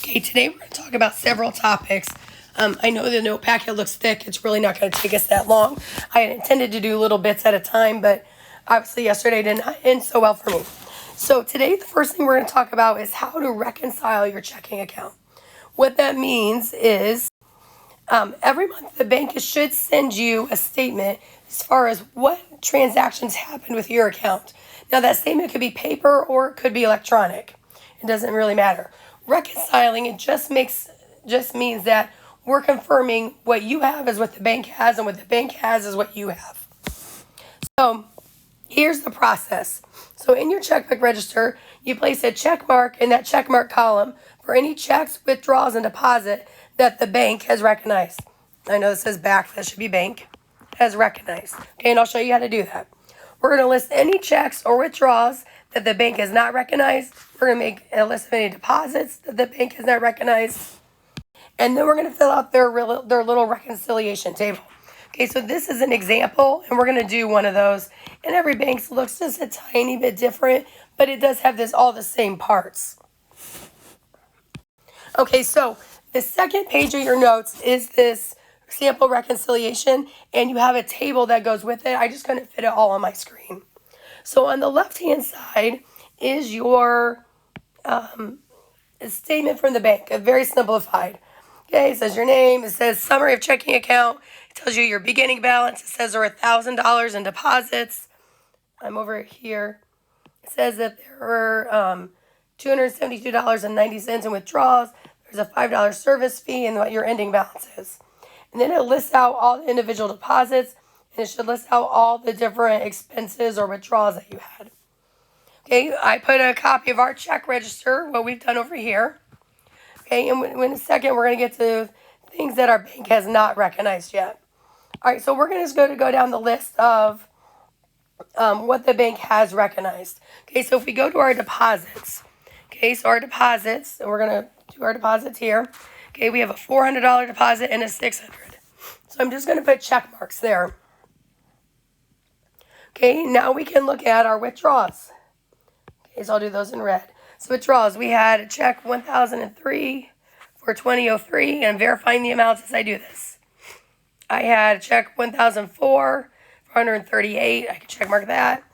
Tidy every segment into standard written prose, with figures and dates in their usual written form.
Okay, today we're going to talk about several topics. I know the note packet looks thick. It's really not going to take us that long. I had intended to do little bits at a time, but obviously yesterday didn't end so well for me. So today the first thing we're going to talk about is how to reconcile your checking account. What that means is every month the bank should send you a statement as far as what transactions happened with your account. Now that statement could be paper or it could be electronic. It doesn't really matter. Reconciling it just means that we're confirming what you have is what the bank has and what the bank has is what you have. So here's the process. So in your checkbook register, you place a check mark in that check mark column for any checks, withdrawals, and deposit that the bank has recognized. I know this says back, that should be bank, has recognized. Okay, and I'll show you how to do that. We're going to list any checks or withdrawals that the bank has not recognized. We're going to make a list of any deposits that the bank has not recognized. And then we're going to fill out their little reconciliation table. Okay, so this is an example, and we're going to do one of those. And every bank looks just a tiny bit different, but it does have all the same parts. Okay, so the second page of your notes is this sample reconciliation, and you have a table that goes with it. I just couldn't fit it all on my screen. So on the left-hand side is your statement from the bank, very simplified. Okay, it says your name, it says summary of checking account, it tells you your beginning balance, it says there are $1,000 in deposits. I'm over here. It says that there were $272.90 in withdrawals. There's a $5 service fee and what your ending balance is. And then it lists out all the individual deposits, and it should list out all the different expenses or withdrawals that you had. Okay, I put a copy of our check register, what we've done over here. Okay, and in a second, we're going to get to things that our bank has not recognized yet. All right, so we're just going to go down the list of what the bank has recognized. Okay, so if we go to our deposits, okay, so our deposits, and we're going to do our deposits here. Okay, we have a $400 deposit and a $600. So I'm just going to put check marks there. Okay, now we can look at our withdrawals. Okay, so I'll do those in red. So withdrawals, we had a check 1003 for 2003, and I'm verifying the amounts as I do this. I had a check 1004 for 138. I can check mark that.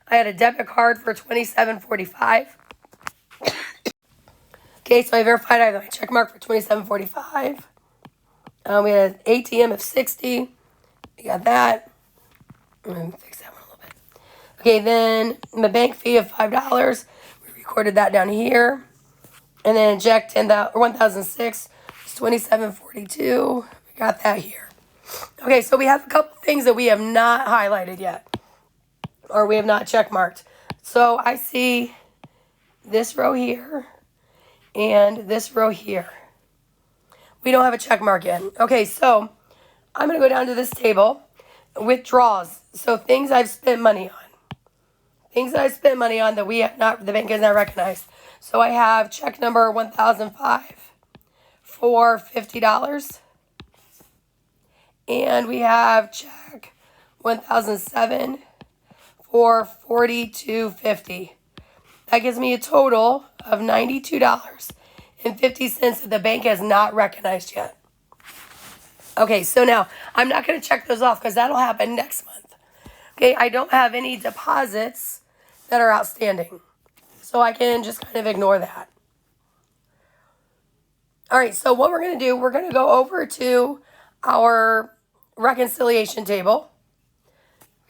I had a debit card for 2745. Okay, so I verified I had my check mark for 2745. We had an ATM of 60. We got that. Let me fix that one a little bit. Okay, then the bank fee of $5. We recorded that down here. And then check 1006 is 2742. We got that here. Okay, so we have a couple things that we have not highlighted yet, or we have not check marked. So I see this row here and this row here. We don't have a check mark yet. Okay, so I'm going to go down to this table. Withdrawals. So things I've spent money on. Things that I've spent money on that the bank has not recognized. So I have check number 1005 for $50. And we have check 1007 for $42.50. That gives me a total of $92.50 that the bank has not recognized yet. Okay, so now I'm not going to check those off because that'll happen next month. Okay, I don't have any deposits that are outstanding, so I can just kind of ignore that. All right, so what we're going to do, we're going to go over to our reconciliation table.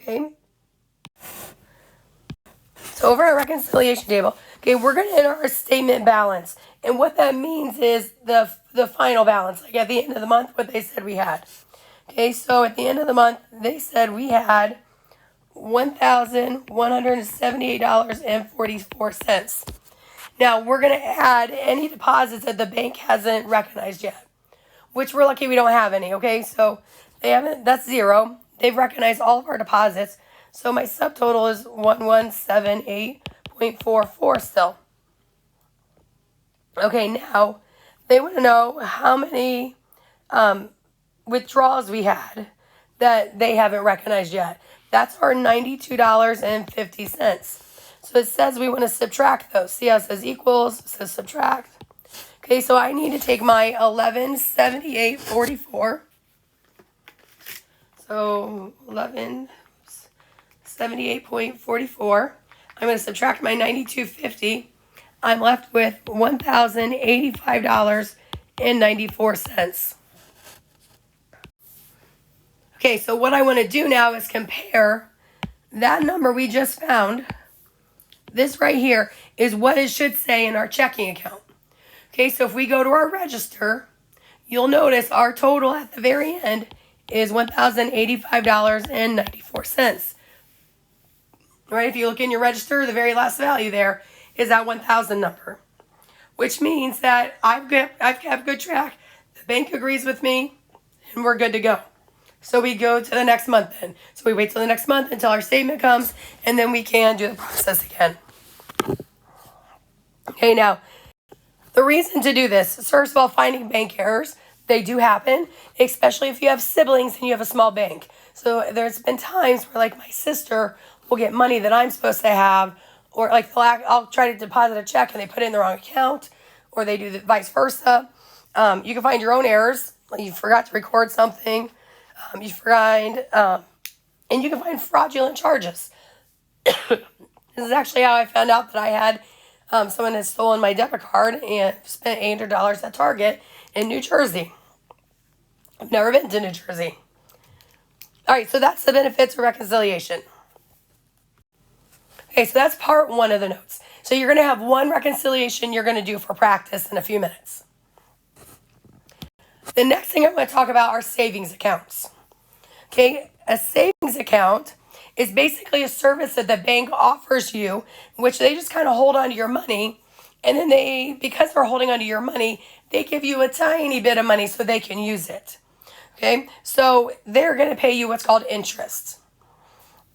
Okay. So over our reconciliation table, okay, we're going to enter our statement balance. And what that means is the final balance, like at the end of the month, what they said we had. Okay, so at the end of the month, they said we had $1,178.44. Now, we're going to add any deposits that the bank hasn't recognized yet, which we're lucky we don't have any, okay? So they haven't, that's zero. They've recognized all of our deposits. So my subtotal is 1178.44 still. Okay, now they want to know how many withdrawals we had that they haven't recognized yet. That's our $92.50. So it says we want to subtract those. See how it says equals, it says subtract. Okay, so I need to take my 1178.44. So 1178.44. I'm going to subtract my 92.50. I'm left with $1,085.94. Okay, so what I want to do now is compare that number we just found. This right here is what it should say in our checking account. Okay, so if we go to our register, you'll notice our total at the very end is $1,085.94. Right, if you look in your register, the very last value there is that 1,000 number, which means that I've kept good track. The bank agrees with me, and we're good to go. So we go to the next month then. So we wait till the next month until our statement comes, and then we can do the process again. Okay, now, the reason to do this is, first of all, finding bank errors. They do happen, especially if you have siblings and you have a small bank. So there's been times where, like, my sister will get money that I'm supposed to have, or like I'll try to deposit a check and they put it in the wrong account, or they do the vice versa. You can find your own errors, like you forgot to record something, and you can find fraudulent charges. This is actually how I found out that I had someone had stolen my debit card and spent $800 at Target in New Jersey. I've never been to New Jersey. All right, so that's the benefits of reconciliation. Okay, so that's part one of the notes. So you're going to have one reconciliation you're going to do for practice in a few minutes. The next thing I'm going to talk about are savings accounts. Okay, a savings account is basically a service that the bank offers you, in which they just kind of hold on to your money, and then because they're holding on to your money, they give you a tiny bit of money so they can use it. Okay, so they're going to pay you what's called interest.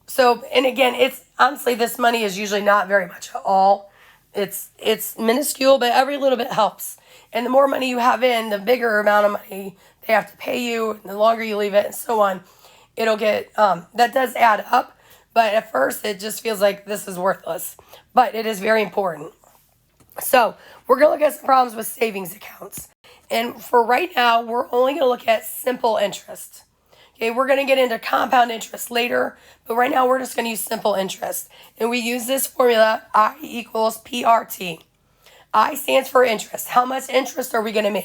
So, and again, it's honestly, this money is usually not very much at all. It's minuscule, but every little bit helps. And the more money you have in, the bigger amount of money they have to pay you, and the longer you leave it, and so on. It'll get, that does add up, but at first it just feels like this is worthless. But it is very important. So, we're going to look at some problems with savings accounts. And for right now, we're only going to look at simple interest. Okay, we're going to get into compound interest later, but right now we're just going to use simple interest. And we use this formula, I equals PRT. I stands for interest. How much interest are we going to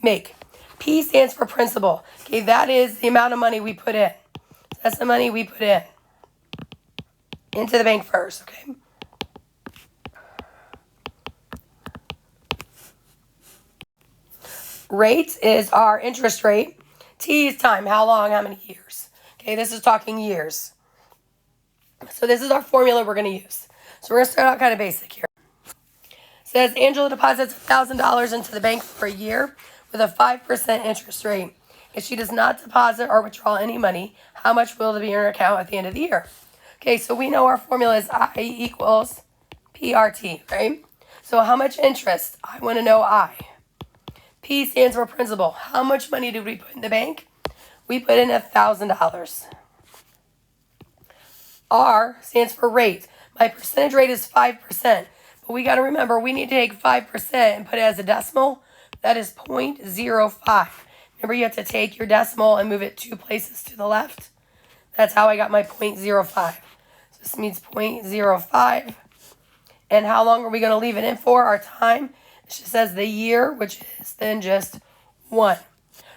make? P stands for principal. Okay, that is the amount of money we put in. That's the money we put into the bank first, okay? Rate is our interest rate. T is time, how long, how many years. Okay, this is talking years. So this is our formula we're going to use. So we're going to start out kind of basic here. It says Angela deposits $1,000 into the bank for a year with a 5% interest rate. If she does not deposit or withdraw any money, how much will it be in her account at the end of the year? Okay, so we know our formula is I equals PRT, right? So how much interest? I want to know I. P stands for principal. How much money did we put in the bank? We put in $1,000. R stands for rate. My percentage rate is 5%. But we got to remember, we need to take 5% and put it as a decimal. That is 0.05. Remember, you have to take your decimal and move it 2 places to the left. That's how I got my 0.05. So this means 0.05. And how long are we going to leave it in for? Our time. It just says the year, which is then just 1.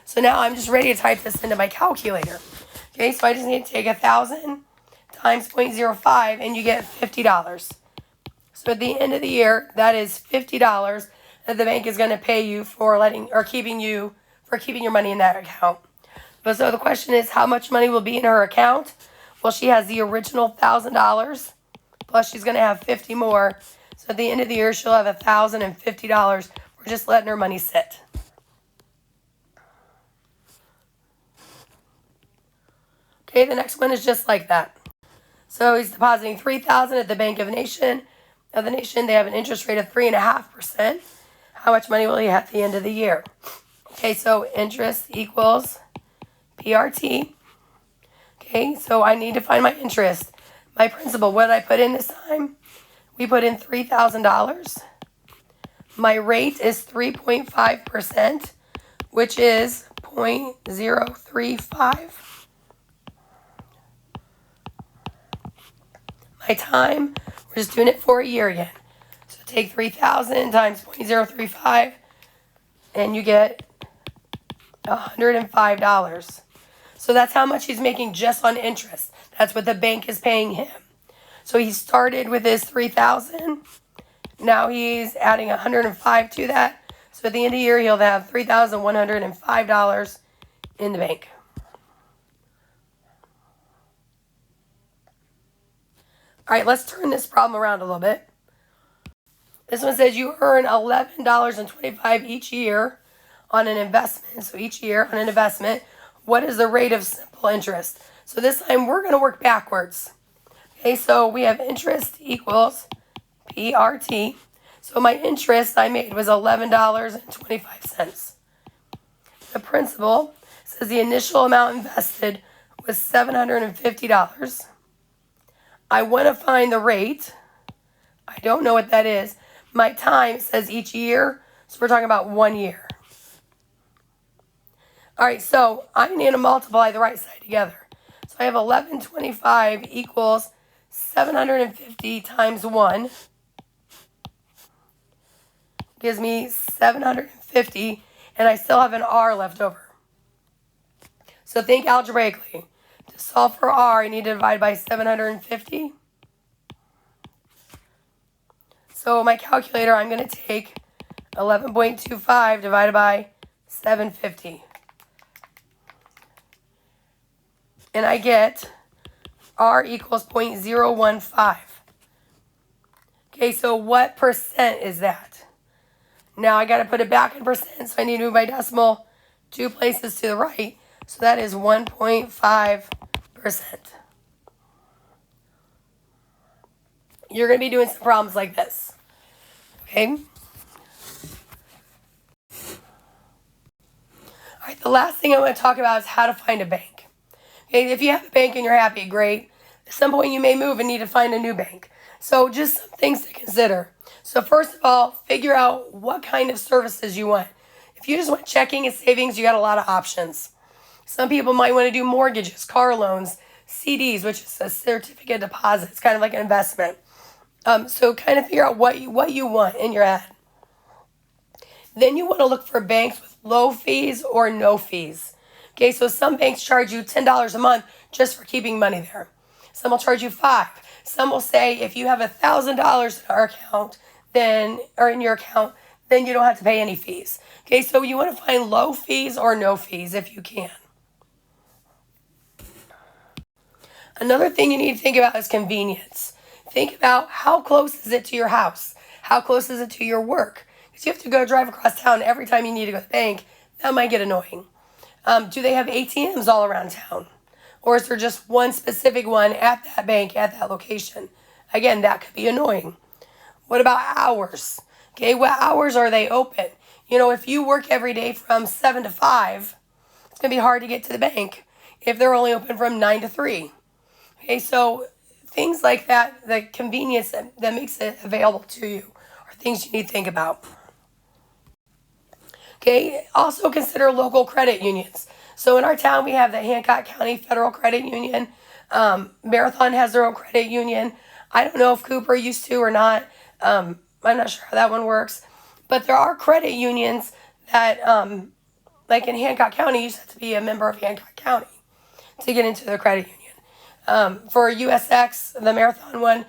So now I'm just ready to type this into my calculator. Okay, so I just need to take 1,000 times 0.05, and you get $50. So at the end of the year, that is $50 that the bank is going to pay you for keeping your money in that account. But so the question is, how much money will be in her account? Well, she has the original $1,000, plus she's going to have 50 more. So at the end of the year, she'll have $1,050. We're just letting her money sit. Okay, the next one is just like that. So he's depositing $3,000 at the Bank of the Nation. They have an interest rate of 3.5%. How much money will he have at the end of the year? Okay, so interest equals PRT. Okay, so I need to find my interest. My principal, what did I put in this time? We put in $3,000 My rate is 3.5%, which is 0.035. My time, we're just doing it for a year again. So take 3,000 times 0.035, and you get $105. So that's how much he's making just on interest. That's what the bank is paying him. So he started with his 3,000. Now he's adding 105 to that. So at the end of the year, he'll have $3,105 in the bank. All right, let's turn this problem around a little bit. This one says you earn $11.25 each year on an investment. So each year on an investment, what is the rate of simple interest? So this time we're going to work backwards. Okay, so we have interest equals PRT. So my interest I made was $11.25. The principal says the initial amount invested was $750. I want to find the rate. I don't know what that is. My time says each year, so we're talking about 1 year. All right, so I'm going to multiply the right side together. So I have 1125 equals 750 times 1. Gives me 750, and I still have an R left over. So think algebraically. To solve for R, I need to divide by 750. So my calculator, I'm going to take 11.25 divided by 750. And I get R equals 0.015. Okay, so what percent is that? Now I got to put it back in percent, so I need to move my decimal 2 places to the right. So that is 1.5%. You're going to be doing some problems like this. Okay? All right, the last thing I want to talk about is how to find a bank. Okay, if you have a bank and you're happy, great. At some point you may move and need to find a new bank. So just some things to consider. So first of all, figure out what kind of services you want. If you just want checking and savings, you got a lot of options. Some people might want to do mortgages, car loans, CDs, which is a certificate deposit. It's kind of like an investment. So kind of figure out what you want in your head. Then you want to look for banks with low fees or no fees. Okay, so some banks charge you $10 a month just for keeping money there. Some will charge you $5. Some will say if you have $1,000 in our account, then you don't have to pay any fees. Okay, so you want to find low fees or no fees if you can. Another thing you need to think about is convenience. Think about how close is it to your house? How close is it to your work? Because you have to go drive across town every time you need to go to the bank. That might get annoying. Do they have ATMs all around town? Or is there just one specific one at that bank, at that location? Again, that could be annoying. What about hours? Okay, what hours are they open? You know, if you work every day from 7 to 5, it's going to be hard to get to the bank if they're only open from 9 to 3. Okay, so things like that, the convenience that makes it available to you are things you need to think about. Okay, also consider local credit unions. So in our town, we have the Hancock County Federal Credit Union. Marathon has their own credit union. I don't know if Cooper used to or not. I'm not sure how that one works. But there are credit unions that, like in Hancock County, you just have to be a member of Hancock County to get into the credit union. For USX, the Marathon one,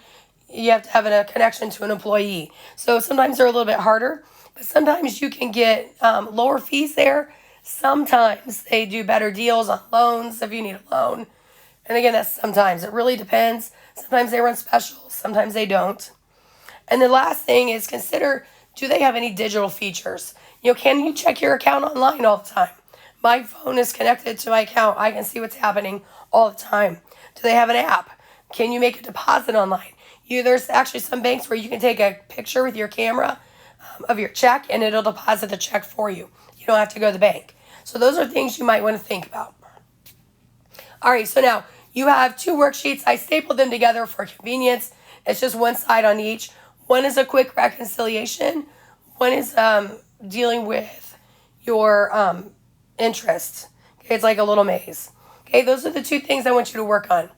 you have to have a connection to an employee. So sometimes they're a little bit harder, but sometimes you can get lower fees there. Sometimes they do better deals on loans if you need a loan. And again, that's sometimes. It really depends. Sometimes they run specials, sometimes they don't. And the last thing is consider, do they have any digital features? You know, can you check your account online all the time? My phone is connected to my account. I can see what's happening all the time. Do they have an app? Can you make a deposit online? There's actually some banks where you can take a picture with your camera of your check and it'll deposit the check for you. You don't have to go to the bank. So those are things you might want to think about. All right, so now you have 2 worksheets. I stapled them together for convenience. It's just one side on each. One is a quick reconciliation. One is dealing with your interests. Okay, it's like a little maze. Okay, those are the two things I want you to work on.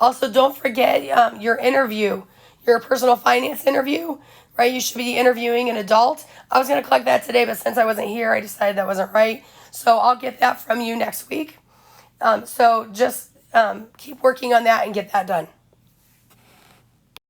Also, don't forget your interview, your personal finance interview, right? You should be interviewing an adult. I was going to collect that today, but since I wasn't here, I decided that wasn't right. So I'll get that from you next week. So just keep working on that and get that done.